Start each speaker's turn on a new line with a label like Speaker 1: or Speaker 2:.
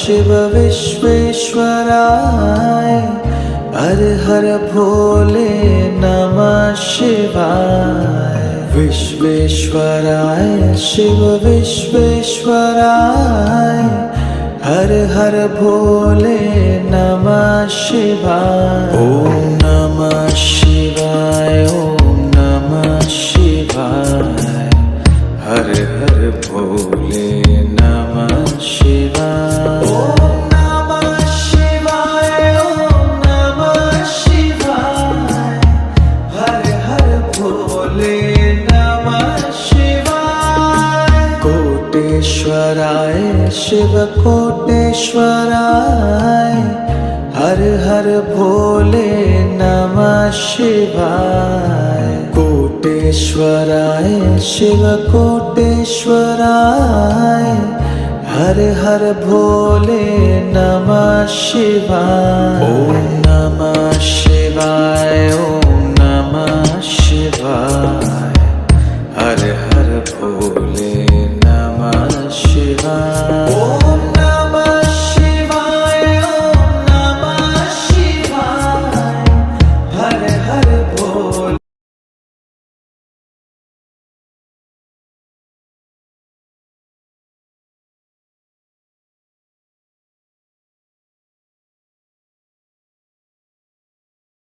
Speaker 1: शिव विश्वेश्वराय हर हर भोले नमः शिवाय। विश्वेश्वराय शिव विश्वेश्वराय हर हर भोले नमः शिवाय। ओम नमः शिवाय ओम नमः शिवाय हर हर भोले नमः शिवाय। ओम नमः शिवाय ओम नमः शिवाय हर हर भोले नमः शिवाय। कोटेश्वराय शिव कोटेश्वराय हर हर भोले नमः शिवाय। कोटेश्वराय शिव कोटेश्वराय हर हर भोले नमः शिवाय। ओम नमः शिवाय ओम नमः शिवाय।